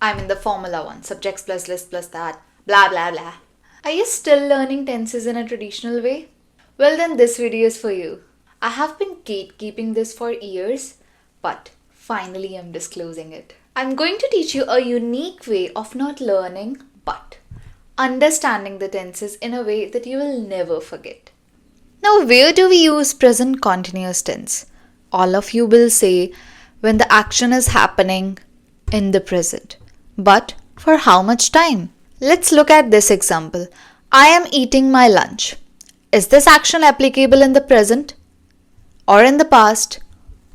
I'm in the Formula 1, subjects plus this plus that, blah blah blah. Are you still learning tenses in a traditional way? Well, then this video is for you. I have been gatekeeping this for years, but finally I'm disclosing it. I'm going to teach you a unique way of not learning, but understanding the tenses in a way that you will never forget. Now, where do we use present continuous tense? All of you will say when the action is happening in the present. But for how much time? Let's look at this example. I am eating my lunch. Is this action applicable in the present? Or in the past?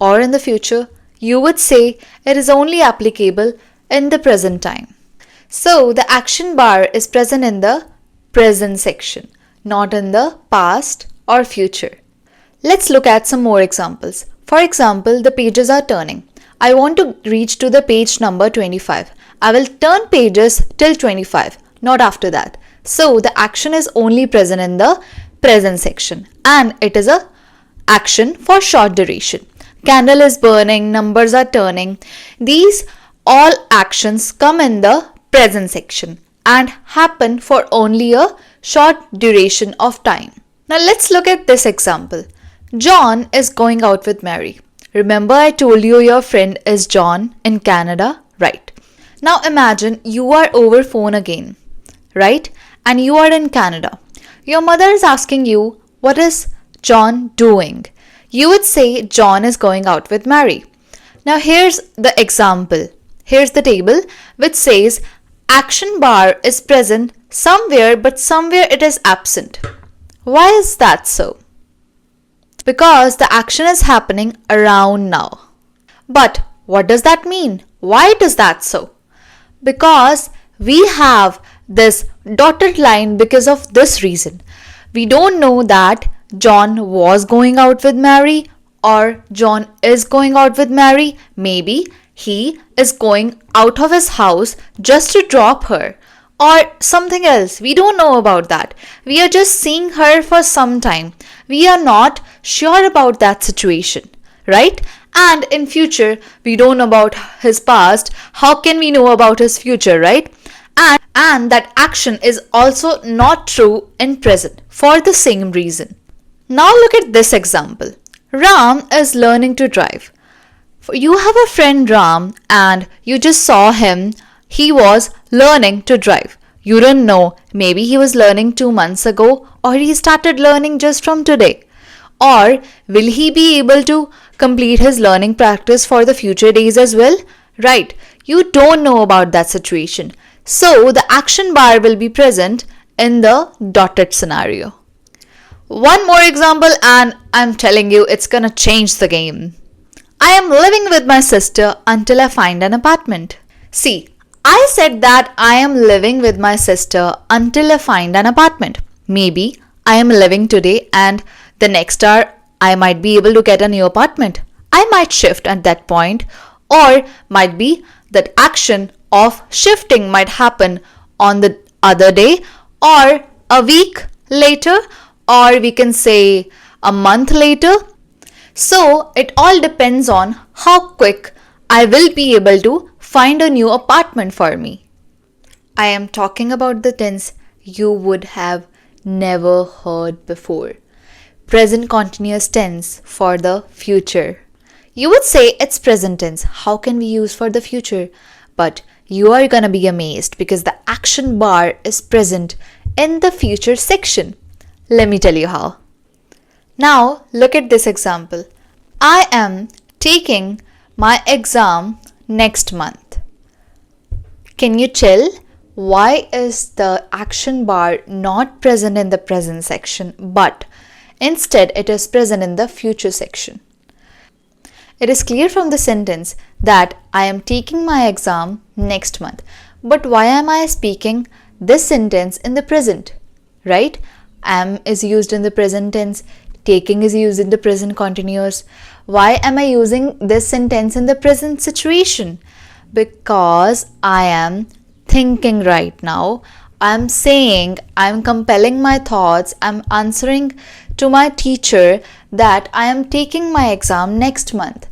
Or in the future? You would say it is only applicable in the present time. So the action bar is present in the present section, not in the past or future. Let's look at some more examples. For example, the pages are turning. I want to reach to the page number 25. I will turn pages till 25, not after that. So the action is only present in the present section and it is a action for short duration. Candle is burning, numbers are turning. These all actions come in the present section and happen for only a short duration of time. Now let's look at this example. John is going out with Mary. Remember I told you your friend is John in Canada, right? Now imagine you are over phone again, right? And you are in Canada. Your mother is asking you, what is John doing? You would say John is going out with Mary. Now here's the example. Here's the table which says action bar is present somewhere but somewhere it is absent. Why is that so? Because the action is happening around now. But what does that mean? Why does that so? Because we have this dotted line because of this reason. We don't know that John was going out with Mary or John is going out with Mary. Maybe he is going out of his house just to drop her or something else. We don't know about that. We are just seeing her for some time. We are not sure about that situation, right? And in future, we don't know about his past. How can we know about his future, right? And that action is also not true in present for the same reason. Now look at this example. Ram is learning to drive. You have a friend Ram and you just saw him. He was learning to drive. You don't know, maybe he was learning 2 months ago or he started learning just from today. Or will he be able to complete his learning practice for the future days as well? Right, you don't know about that situation. So the action bar will be present in the dotted scenario. One more example and I'm telling you it's gonna change the game. I am living with my sister until I find an apartment. See, I said that I am living with my sister until I find an apartment. Maybe I am living today and the next hour I might be able to get a new apartment. I might shift at that point, or might be that action of shifting might happen on the other day or a week later, or we can say a month later. So it all depends on how quick I will be able to find a new apartment for me. I am talking about the tense you would have never heard before. Present continuous tense for the future. You would say it's present tense. How can we use for the future? But you are gonna be amazed because the action bar is present in the future section. Let me tell you how. Now look at this example. I am taking my exam next month. Can you tell why is the action bar not present in the present section but instead it is present in the future section? It is clear from the sentence that I am taking my exam next month. But why am I speaking this sentence in the present? Right? Am is used in the present tense. Taking is used in the present continuous. Why am I using this sentence in the present situation? Because I am thinking right now. I'm saying, I'm compelling my thoughts. I'm answering to my teacher that I am taking my exam next month.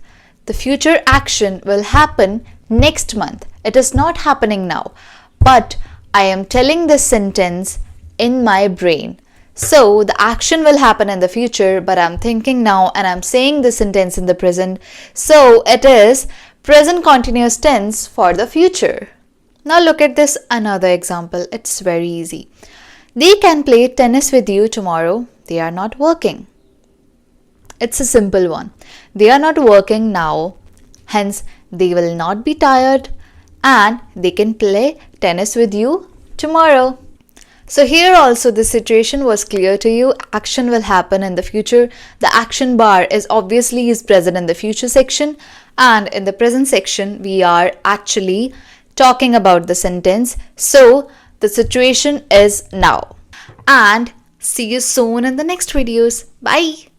The future action will happen next month. It is not happening now, but I am telling this sentence in my brain. So the action will happen in the future, but I'm thinking now and I'm saying the sentence in the present. So it is present continuous tense for the future. Now look at this another example. It's very easy. They can play tennis with you tomorrow. They are not working. It's a simple one. They are not working now. Hence, they will not be tired and they can play tennis with you tomorrow. So here also the situation was clear to you. Action will happen in the future. The action bar is obviously present in the future section, and in the present section we are actually talking about the sentence. So the situation is now. And see you soon in the next videos. Bye.